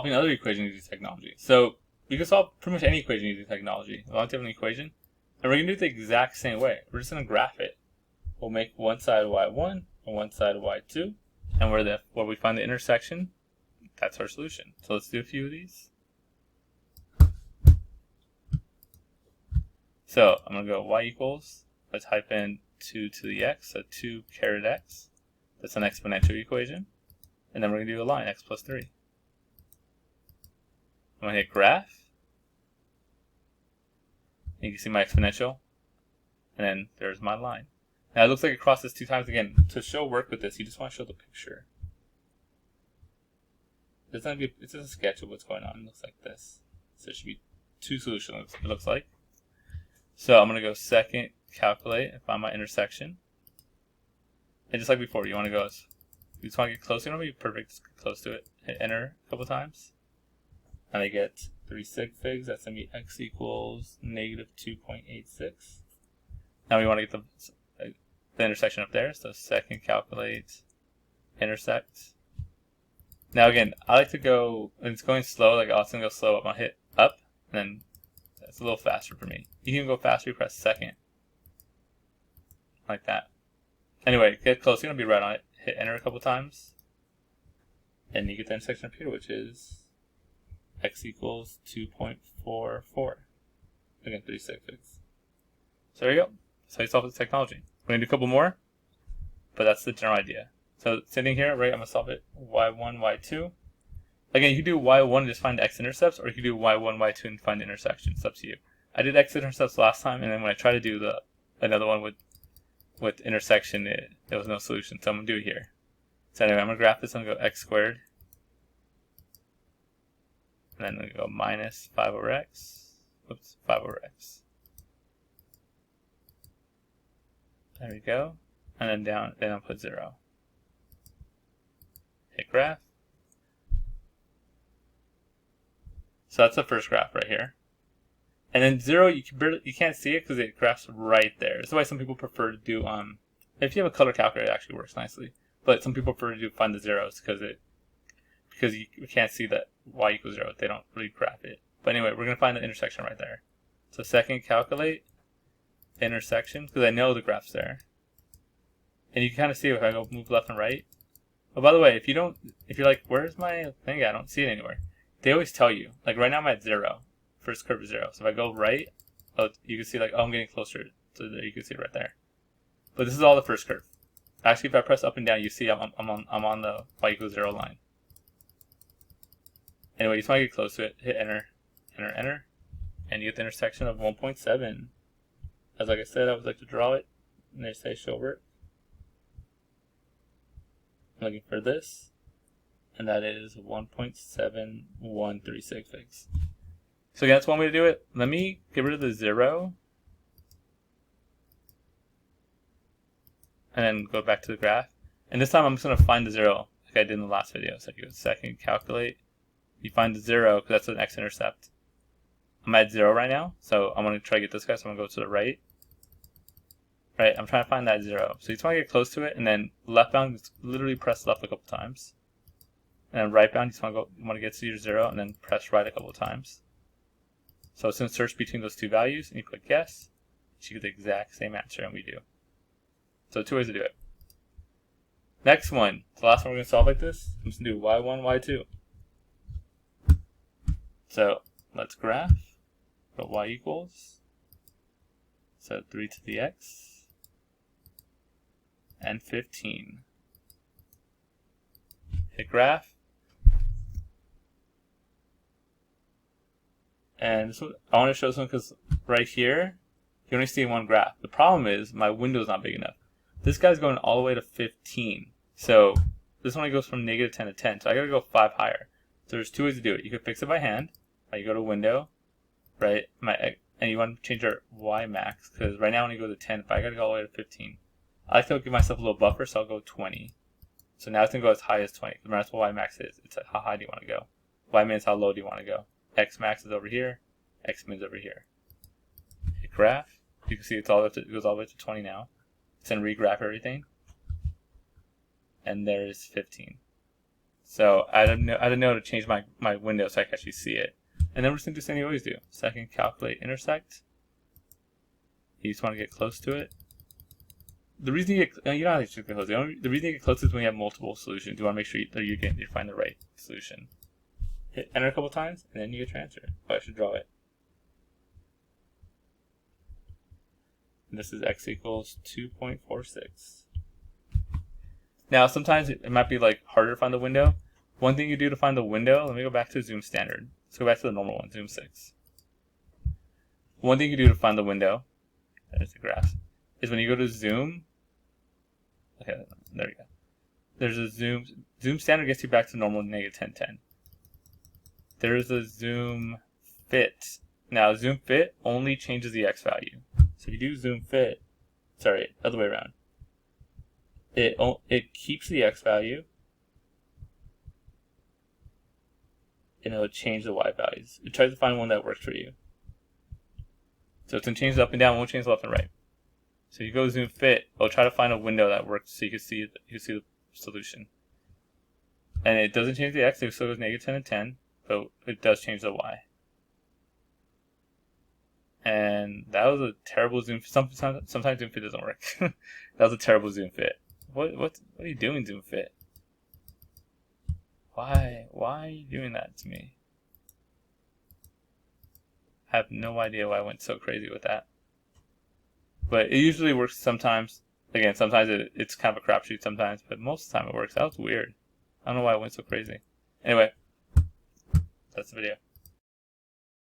solving other equations using technology. So we can solve pretty much any equation using technology. As long as you have an equation. And we're going to do it the exact same way. We're just going to graph it. We'll make one side y1 and one side y2. And where we find the intersection, that's our solution. So let's do a few of these. So I'm going to go y equals, let's type in 2 to the x, so 2 caret x. That's an exponential equation. And then we're going to do a line, x plus 3. I'm going to hit graph. You can see my exponential. And then there's my line. Now it looks like it crosses 2 times again. To show work with this, you just want to show the picture. It's just a sketch of what's going on. It looks like this. So it should be 2 solutions, it looks like. So I'm going to go second, calculate, and find my intersection. And just like before, you want to go, you just want to get close. You don't want to be perfect, just get close to it. Hit enter a couple times. And I get 3 sig figs. That's going to be x equals negative 2.86. Now we want to get the intersection up there. So second, calculate, intersect. Now again, I like to go, when it's going slow, like I was going to go slow, I'm going to hit up, and then it's a little faster for me. You can go faster, you press second. Like that. Anyway, get close, you're going to be right on it. Hit enter a couple times. And you get the intersection up here, which is x equals 2.44. Again, 3 sig figs. So there you go. That's how you solve this technology. We're going to do a couple more, but that's the general idea. So sitting here, right, I'm going to solve it y1, y2. Again, you can do y1 and just find the x-intercepts, or you can do y1, y2 and find the intersection. It's up to you. I did x-intercepts last time, and then when I tried to do another one with intersection, there was no solution, so I'm going to do it here. So anyway, I'm going to graph this. I'm going to go x squared. And then I'm going to go minus 5 over x. Oops, 5 over x. There we go. And then down, then I'll put 0. Hit graph. So that's the first graph right here. And then 0, you can't see it because it graphs right there. That's why some people prefer to do, if you have a color calculator, it actually works nicely. But some people prefer to find the zeros because you can't see that y equals 0. They don't really graph it. But anyway, we're going to find the intersection right there. So second, calculate intersection, because I know the graph's there. And you can kind of see if I go move left and right. Oh, by the way, if you're like, where's my thing? I don't see it anywhere. They always tell you. Like right now I'm at 0. First curve is 0. So if I go right, you can see like, oh, I'm getting closer. So there you can see it right there. But this is all the first curve. Actually, if I press up and down, you see I'm on the y equals 0 line. Anyway, you just want to get close to it. Hit enter, enter, enter. And you get the intersection of 1.7. As like I said, I would like to draw it. And they say show work. I'm looking for this. And that is 1.713 sig figs. So again, that's one way to do it. Let me get rid of the 0. And then go back to the graph. And this time I'm just going to find the 0 like I did in the last video. So you go second, calculate. You find the 0 because that's an x-intercept. I'm at 0 right now. So I'm going to try to get this guy. So I'm going to go to the right. Right, I'm trying to find that 0. So you just want to get close to it. And then left bound, just literally press left a couple times. And then right bound, you just want to get to your 0 and then press right a couple times. So it's going to search between those two values, and you click yes. You get the exact same answer, and we do. So 2 ways to do it. Next one, the last one we're going to solve like this. I'm just going to do y1, y2. So let's graph. Go y equals. So 3 to the x. And 15. Hit graph. And this one, I want to show this one because right here, you only see one graph. The problem is my window is not big enough. This guy's going all the way to 15. So this one goes from negative 10 to 10. So I got to go 5 higher. So there's 2 ways to do it. You can fix it by hand. Right, you go to window, right? And you want to change our y max because right now when you go to 10, but I got to go all the way to 15. I like to give myself a little buffer, so I'll go 20. So now it's going to go as high as 20. Remember, that's what y max is. It's like how high do you want to go? Y min is how low do you want to go? X max is over here. X min is over here. Hit graph. You can see it goes all the way to 20 now. It's going to regraph everything. And there's 15. So I don't know how to change my window so I can actually see it. And then we're just going to do something you always do. Second, calculate intersect. You just want to get close to it. The reason you don't have to get close. The reason you get close is when you have multiple solutions. You want to make sure you find the right solution. Hit enter a couple times, and then you get your answer. Oh, I should draw it. And this is x equals 2.46. Now, sometimes it might be like harder to find the window. One thing you do to find the window, let me go back to zoom standard. Let's go back to the normal one, zoom 6. One thing you do to find the window, there's the graph, is when you go to zoom, okay, there you go. There's a zoom standard gets you back to normal -1010. There's a zoom fit. Now, zoom fit only changes the x value. So if you do zoom fit, sorry, other way around. It keeps the x value, and it'll change the y values. It tries to find one that works for you. So it's going to change the up and down, it won't change the left and right. So you go zoom fit, it'll try to find a window that works so you can see the solution. And it doesn't change the x, it still goes -10 and 10, but it does change the y. And that was a terrible zoom. Sometimes zoom fit doesn't work. That was a terrible zoom fit. What are you doing, zoom fit? Why are you doing that to me? I have no idea why I went so crazy with that. But it usually works sometimes. Again, sometimes it's kind of a crapshoot sometimes, but most of the time it works. That was weird. I don't know why I went so crazy. Anyway, that's the video.